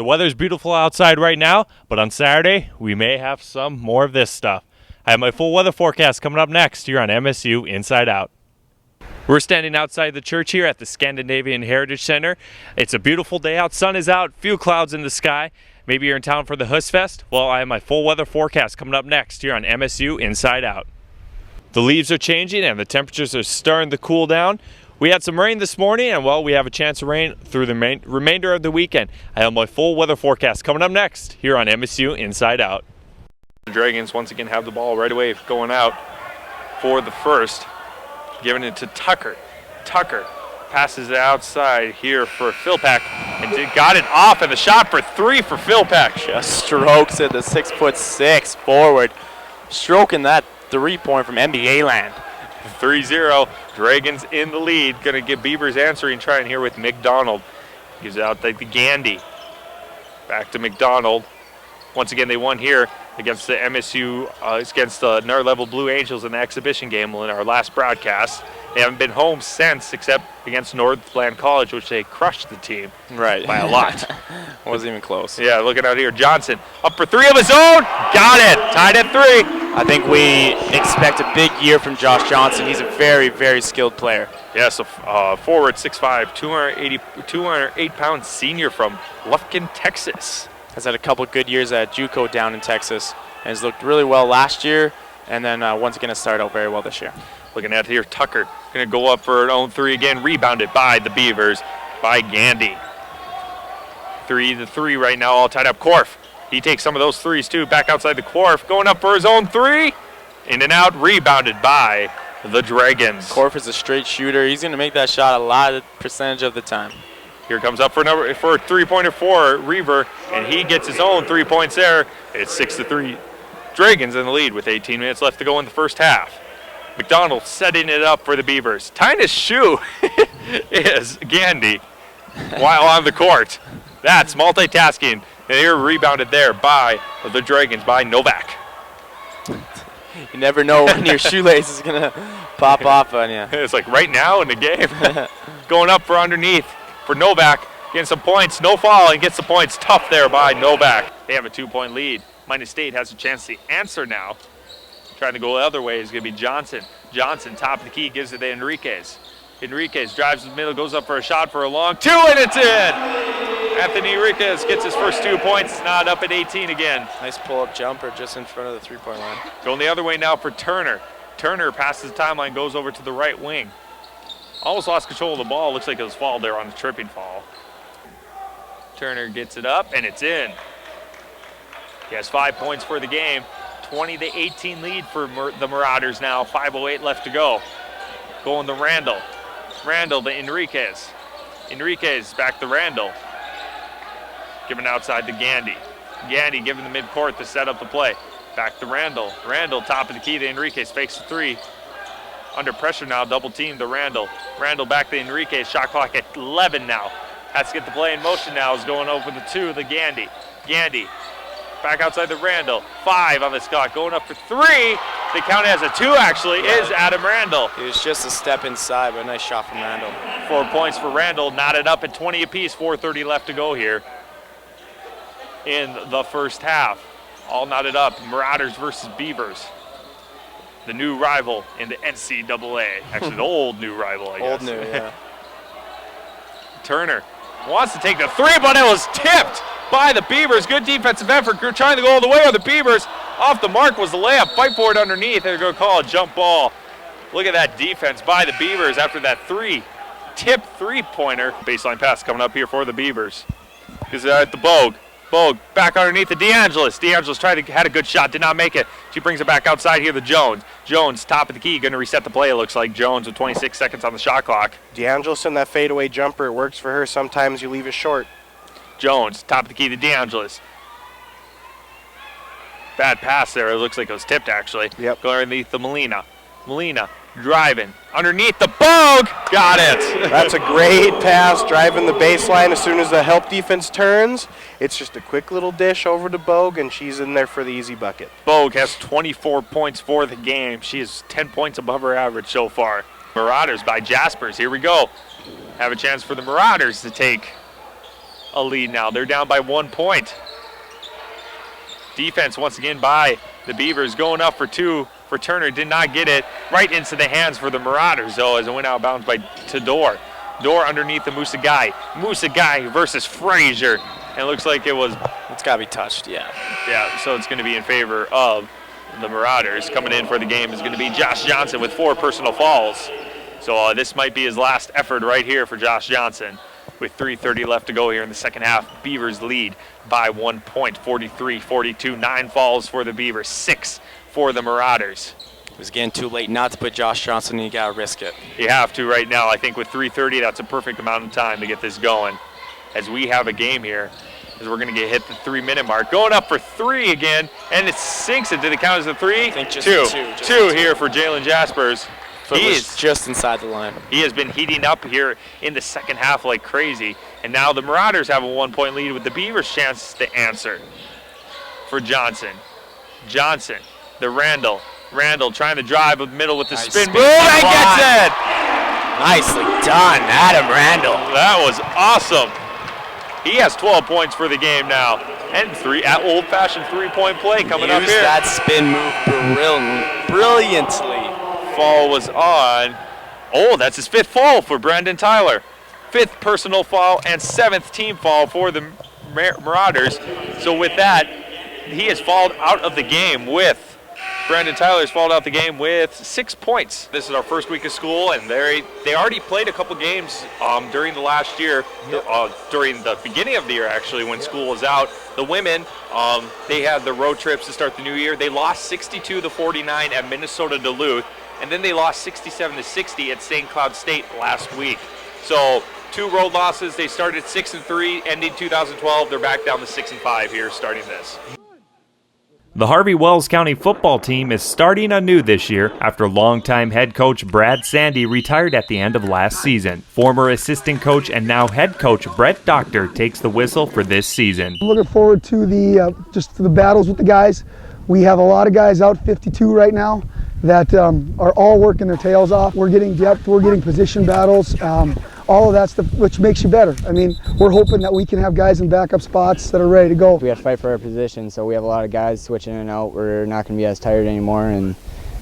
The weather's beautiful outside right now, but on Saturday, we may have some more of this stuff. I have my full weather forecast coming up next here on MSU Inside Out. We're standing outside the church here at the Scandinavian Heritage Center. It's a beautiful day out, sun is out, few clouds in the sky. Maybe you're in town for the Huss Fest? Well, I have my full weather forecast coming up next here on MSU Inside Out. The leaves are changing and the temperatures are starting to cool down. We had some rain this morning, and well, we have a chance of rain through the remainder of the weekend. I have my full weather forecast coming up next here on MSU Inside Out. The Dragons once again have the ball right away going out for the first, giving it to Tucker. Tucker passes it outside here for Philpack and got it off, and the shot for three for Philpack. Just strokes it, the 6'6" forward, stroking that 3-point from NBA land. 3-0, Dragons in the lead. Gonna get Beavers answering, trying here with McDonald. Gives it out to Gandy. Back to McDonald. Once again, they won here against the MSU, against the Nerd Level Blue Angels in the exhibition game in our last broadcast. They haven't been home since, except against Northland College, which they crushed the team right by a lot. Wasn't even close. Yeah, looking out here, Johnson up for three of his own. Got it, tied at 3. I think we expect a big year from Josh Johnson. He's a very, very skilled player. Yeah, so forward, 6'5", 208-pound senior from Lufkin, Texas. Has had a couple good years at JUCO down in Texas and has looked really well last year, and then once again has started out very well this year. Looking at here, Tucker going to go up for an own 3 again, rebounded by the Beavers, by Gandy. 3-3 right now, all tied up. Korf, he takes some of those threes too, back outside the Korf, going up for his own 3. In and out, rebounded by the Dragons. Korf is a straight shooter. He's going to make that shot a lot of percentage of the time. Here comes up for a three-pointer for Reaver, and he gets his own 3 points there. It's 6-3. Dragons in the lead with 18 minutes left to go in the first half. McDonald setting it up for the Beavers. Tying his shoe is Gandy while on the court. That's multitasking. And here rebounded there by the Dragons, by Novak. You never know when your shoelace is going to pop off on you. It's like right now in the game. Going up for underneath for Novak. Getting some points. No foul, and gets the points. Tough there by Novak. They have a 2-point lead. Minot State has a chance to answer now. Trying to go the other way is going to be Johnson. Johnson, top of the key, gives it to Enriquez. Enriquez drives the middle, goes up for a shot for a long 2, and it's in! Anthony Enriquez gets his first 2 points, not up at 18 again. Nice pull-up jumper just in front of the 3-point line. Going the other way now for Turner. Turner passes the timeline, goes over to the right wing. Almost lost control of the ball. Looks like it was fouled there on a tripping fall. Turner gets it up, and it's in. He has 5 points for the game. 20-18 lead for the Marauders now. 5:08 left to go. Going to Randall. Randall to Enriquez. Enriquez back to Randall. Giving outside to Gandy. Gandy giving the midcourt to set up the play. Back to Randall. Randall top of the key to Enriquez. Fakes the 3. Under pressure now. Double team to Randall. Randall back to Enriquez. Shot clock at 11 now. Has to get the play in motion now. Is going over the 2 to Gandy. Gandy. Back outside the Randall. 5 on the clock. Going up for 3. They count it as a 2 actually, is Adam Randall. It was just a step inside, but a nice shot from Randall. 4 points for Randall. Knotted up at 20 apiece. 4:30 left to go here in the first half. All knotted up. Marauders versus Beavers. The new rival in the NCAA. Actually, the old new rival, I guess. Old new, yeah. Turner wants to take the 3, but it was tipped by the Beavers. Good defensive effort. Trying to go all the way on the Beavers. Off the mark was the layup. Fight for it underneath. They're going to call a jump ball. Look at that defense by the Beavers after that 3. Tip 3-pointer. Baseline pass coming up here for the Beavers. Gives it out to Bogue. Bogue back underneath to DeAngelis. DeAngelis had a good shot. Did not make it. She brings it back outside here to Jones. Jones, top of the key. Going to reset the play, it looks like. Jones with 26 seconds on the shot clock. DeAngelis in that fadeaway jumper. It works for her. Sometimes you leave it short. Jones, top of the key to DeAngelis. Bad pass there. It looks like it was tipped, actually. Yep. Going underneath the Molina. Molina driving. Underneath the Bogue. Got it. That's a great pass, driving the baseline. As soon as the help defense turns, it's just a quick little dish over to Bogue, and she's in there for the easy bucket. Bogue has 24 points for the game. She is 10 points above her average so far. Marauders by Jaspers. Here we go. Have a chance for the Marauders to take a lead now. They're down by 1 point. Defense once again by the Beavers, going up for 2 for Turner. Did not get it. Right into the hands for the Marauders, though, as it went out of bounds to Dorr. Dorr underneath the Musagai. Musagai versus Frazier. And it looks like it's got to be touched, yeah. Yeah, so it's going to be in favor of the Marauders. Coming in for the game is going to be Josh Johnson with 4 personal fouls. So this might be his last effort right here for Josh Johnson. With 3:30 left to go here in the second half, Beavers lead by 1 point, 43-42. 9 fouls for the Beavers, 6 for the Marauders. It was getting too late not to put Josh Johnson, and you got to risk it. You have to right now. I think with 3:30, that's a perfect amount of time to get this going. As we have a game here, as we're going to get hit the 3-minute mark. Going up for 3 again, and it sinks it. Did it count as a 3? I think just two here for Jalen Jaspers. He is just inside the line. He has been heating up here in the second half like crazy. And now the Marauders have a 1-point lead with the Beavers' chances to answer. For Johnson. Johnson, the Randall. Randall trying to drive with middle with the spin move and gets it! Nicely done, Adam Randall. That was awesome. He has 12 points for the game now. And old-fashioned 3-point play coming up here. Used that spin move brilliantly. Foul was on. Oh, that's his 5th foul for Brandon Tyler. 5th personal foul and 7th team foul for the Marauders. So with that, he has fouled out of the game with Brandon Tyler has fouled out the game with 6 points. This is our first week of school, and they already played a couple games during the last year, during the beginning of the year actually, when school was out. The women, they had the road trips to start the new year. They lost 62-49 at Minnesota Duluth, and then they lost 67-60 at St. Cloud State last week. So 2 road losses. They started 6-3, ending 2012. They're back down to 6-5 here, starting this. The Harvey Wells County football team is starting anew this year after longtime head coach Brad Sandy retired at the end of last season. Former assistant coach and now head coach Brett Doctor takes the whistle for this season. I'm looking forward to the battles with the guys. We have a lot of guys out, 52 right now, that are all working their tails off. We're getting depth, we're getting position battles. All of that stuff, which makes you better. I mean, we're hoping that we can have guys in backup spots that are ready to go. We have to fight for our position, so we have a lot of guys switching in and out. We're not going to be as tired anymore, and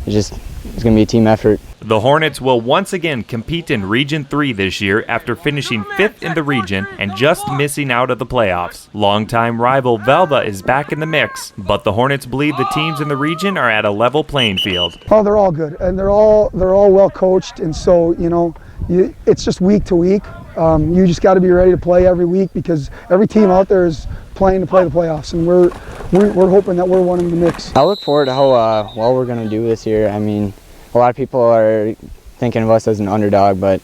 it's going to be a team effort. The Hornets will once again compete in Region 3 this year after finishing 5th in the region and just missing out of the playoffs. Longtime rival Velva is back in the mix, but the Hornets believe the teams in the region are at a level playing field. Oh, they're all good, and they're all well coached, and so, you know, it's just week to week. You just got to be ready to play every week because every team out there is playing to play the playoffs, and we're hoping that we're one in the mix. I look forward to how well we're going to do this year. I mean, a lot of people are thinking of us as an underdog, but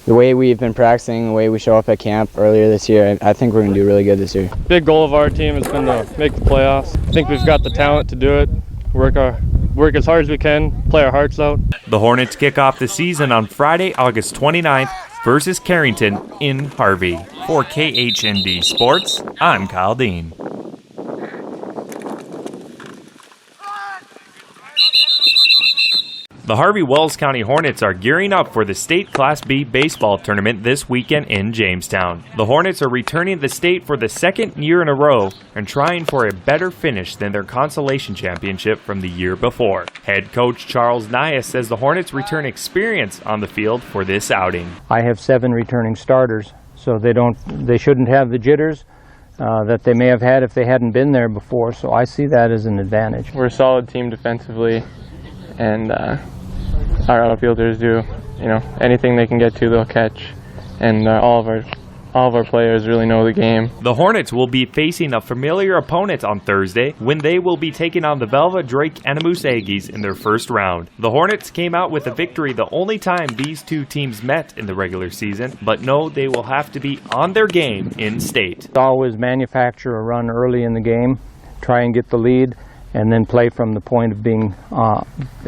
the way we've been practicing, the way we show up at camp earlier this year, I think we're going to do really good this year. Big goal of our team has been to make the playoffs. I think we've got the talent to do it. Work as hard as we can, play our hearts out. The Hornets kick off the season on Friday, August 29th versus Carrington in Harvey. For KHND Sports, I'm Kyle Dean. The Harvey Wells County Hornets are gearing up for the state Class B baseball tournament this weekend in Jamestown. The Hornets are returning to the state for the 2nd year in a row and trying for a better finish than their consolation championship from the year before. Head coach Charles Nias says the Hornets return experience on the field for this outing. I have 7 returning starters, so they shouldn't have the jitters that they may have had if they hadn't been there before, so I see that as an advantage. We're a solid team defensively, and our outfielders do, anything they can get to, they'll catch, and all of our players really know the game. The Hornets will be facing a familiar opponent on Thursday when they will be taking on the Velva Drake Animus Aggies in their first round. The Hornets came out with a victory the only time these two teams met in the regular season, but know they will have to be on their game in state. Always manufacture a run early in the game, try and get the lead, and then play from the point of being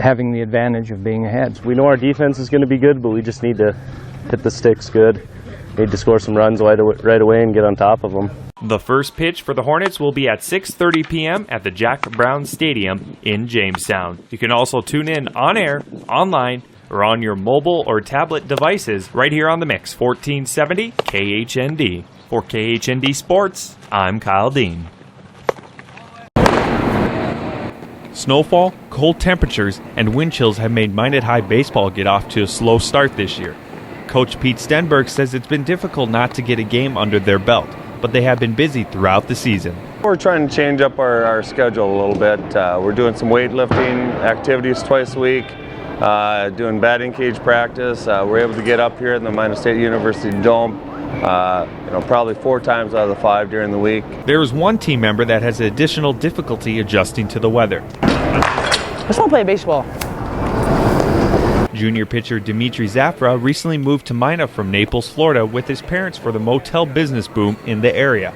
having the advantage of being ahead. We know our defense is going to be good, but we just need to hit the sticks good. Need to score some runs right away and get on top of them. The first pitch for the Hornets will be at 6:30 p.m. at the Jack Brown Stadium in Jamestown. You can also tune in on air, online, or on your mobile or tablet devices right here on the Mix 1470 KHND. For KHND Sports, I'm Kyle Dean. Snowfall, cold temperatures, and wind chills have made Minot High baseball get off to a slow start this year. Coach Pete Stenberg says it's been difficult not to get a game under their belt, but they have been busy throughout the season. We're trying to change up our schedule a little bit. We're doing some weightlifting activities twice a week, doing batting cage practice. We're able to get up here in the Minot State University Dome probably 4 times out of the 5 during the week. There is one team member that has additional difficulty adjusting to the weather. Let's not play baseball. Junior pitcher Dimitri Zafra recently moved to Minot from Naples, Florida with his parents for the motel business boom in the area.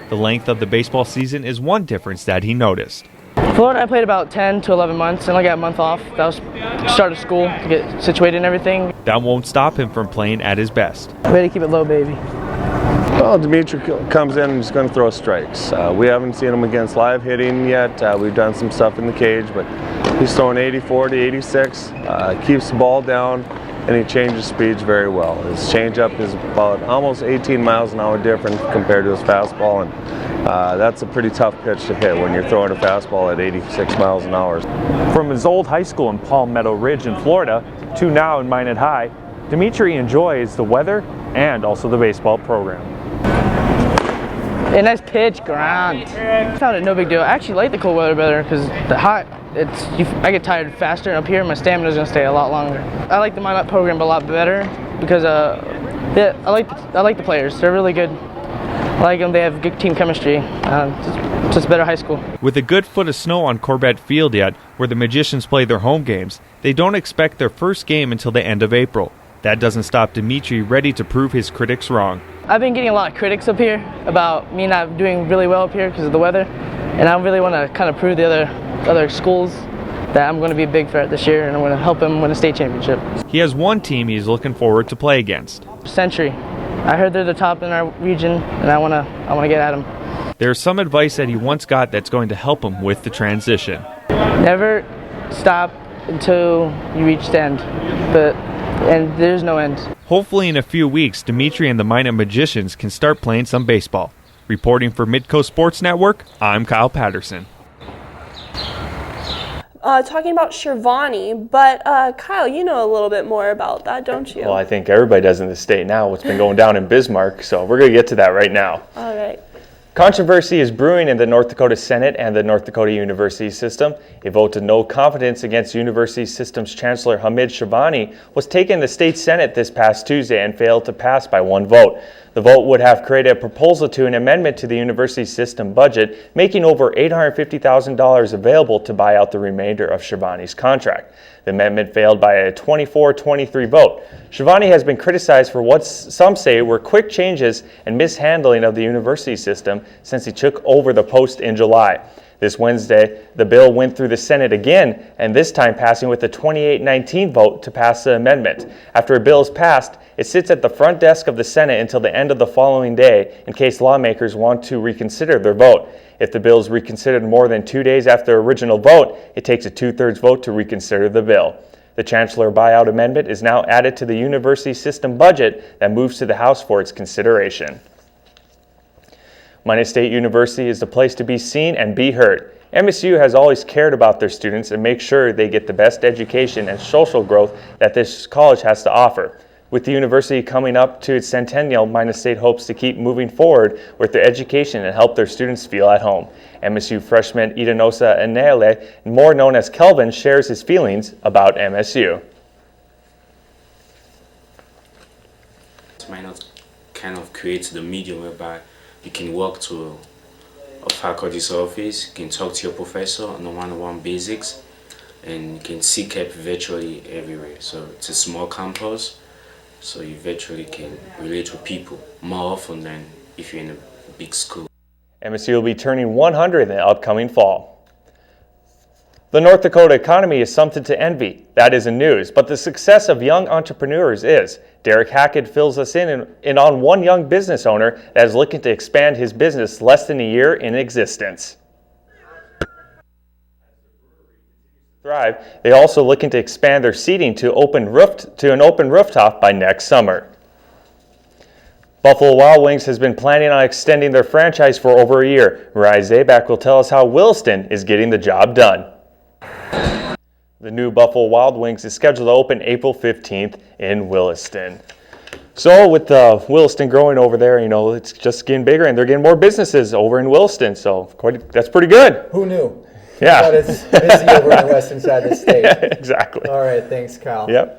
The length of the baseball season is one difference that he noticed. Florida, I played about 10 to 11 months and I got a month off. That was the start of school to get situated and everything. That won't stop him from playing at his best. Way to keep it low, baby. Well, Dimitri comes in and he's going to throw strikes. We haven't seen him against live hitting yet. We've done some stuff in the cage, but he's throwing 84 to 86, keeps the ball down, and he changes speeds very well. His changeup is about almost 18 miles an hour different compared to his fastball, and that's a pretty tough pitch to hit when you're throwing a fastball at 86 miles an hour. From his old high school in Palm Meadow Ridge in Florida to now in Minot High, Dimitri enjoys the weather and also the baseball program. A nice pitch, ground. I found it no big deal. I actually like the cold weather better because the hot, I get tired faster, and up here my stamina is going to stay a lot longer. I like the Minot program a lot better because I like the players. They're really good. I like them. They have good team chemistry. It's just better high school. With a good foot of snow on Corbett Field yet, where the Magicians play their home games, they don't expect their first game until the end of April. That doesn't stop Dimitri ready to prove his critics wrong. I've been getting a lot of critics up here about me not doing really well up here because of the weather, and I really want to kind of prove the other schools that I'm going to be a big threat this year, and I'm going to help them win a state championship. He has one team he's looking forward to play against. Century. I heard they're the top in our region, and I want to get at them. There's some advice that he once got that's going to help him with the transition. Never stop until you reach the end, and there's no end. Hopefully in a few weeks, Dimitri and the Minot Magicians can start playing some baseball. Reporting for Midcoast Sports Network, I'm Kyle Patterson. Talking about Shirvani, but Kyle, you know a little bit more about that, don't you? Well, I think everybody does in the state now, what's been going down in Bismarck, so we're going to get to that right now. All right. Controversy is brewing in the North Dakota Senate and the North Dakota University System. A vote to no confidence against University System's Chancellor Hamid Shirvani was taken in the state Senate this past Tuesday and failed to pass by 1 vote. The vote would have created a proposal to an amendment to the university system budget, making over $850,000 available to buy out the remainder of Shirvani's contract. The amendment failed by a 24-23 vote. Shirvani has been criticized for what some say were quick changes and mishandling of the university system since he took over the post in July. This Wednesday, the bill went through the Senate again, and this time passing with a 28-19 vote to pass the amendment. After a bill is passed, it sits at the front desk of the Senate until the end of the following day in case lawmakers want to reconsider their vote. If the bill is reconsidered more than 2 days after the original vote, it takes a 2/3 vote to reconsider the bill. The Chancellor buyout amendment is now added to the university system budget that moves to the House for its consideration. Minot State University is the place to be seen and be heard. MSU has always cared about their students and make sure they get the best education and social growth that this college has to offer. With the university coming up to its centennial, Minot State hopes to keep moving forward with their education and help their students feel at home. MSU freshman Idanosa Enele, more known as Kelvin, shares his feelings about MSU. Minot kind of creates the medium whereby you can walk to a faculty's office, you can talk to your professor on the one-on-one basics, and you can seek help virtually everywhere. So it's a small campus, so you virtually can relate with people more often than if you're in a big school. MSU will be turning 100 in the upcoming fall. The North Dakota economy is something to envy. That isn't news, but the success of young entrepreneurs is. Derek Hackett fills us in on one young business owner that is looking to expand his business less than a year in existence. Thrive, they're also looking to expand their seating to an open rooftop by next summer. Buffalo Wild Wings has been planning on extending their franchise for over a year. Mariah Zabak will tell us how Williston is getting the job done. The new Buffalo Wild Wings is scheduled to open April 15th in Williston. So with Williston growing over there, it's just getting bigger, and they're getting more businesses over in Williston. So that's pretty good. Who knew? Yeah. But it's busy over on the western side of the state. Exactly. All right, thanks, Kyle. Yep.